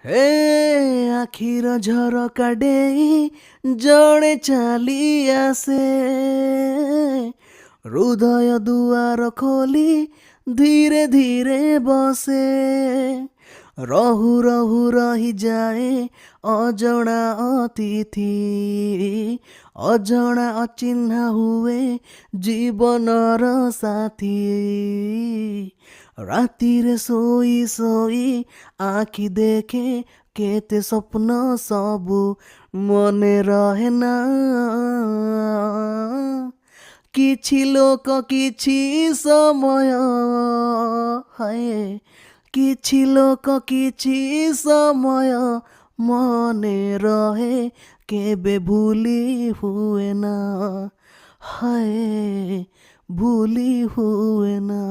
ହେ ଆଖିର ଝରକା ଡେଇଁ ଜଣେ ଚାଲି ଆସେ, ହୃଦୟ ଦୁଆର ଖୋଲି ଧୀରେ ଧୀରେ ବସେ। ରହୁ ରହୁ ରହିଯାଏ ଅଜଣା ଅତିଥି, ଅଜଣା ଅଚିହ୍ନା ହୁଏ ଜୀବନର ସାଥୀ। ରାତିରେ ଶୋଇ ଶୋଇ ଆଖି ଦେଖେ କେତେ ସ୍ୱପ୍ନ ସବୁ ମନେ ରହେ ନା। କିଛି ଲୋକ କିଛି ସମୟ, ହାଏ କିଛି ଲୋକ କିଛି ସମୟ ମନେ ରହେ, କେବେ ଭୁଲି ହୁଏ ନା, ହାଏ ଭୁଲି ହୁଏ ନା।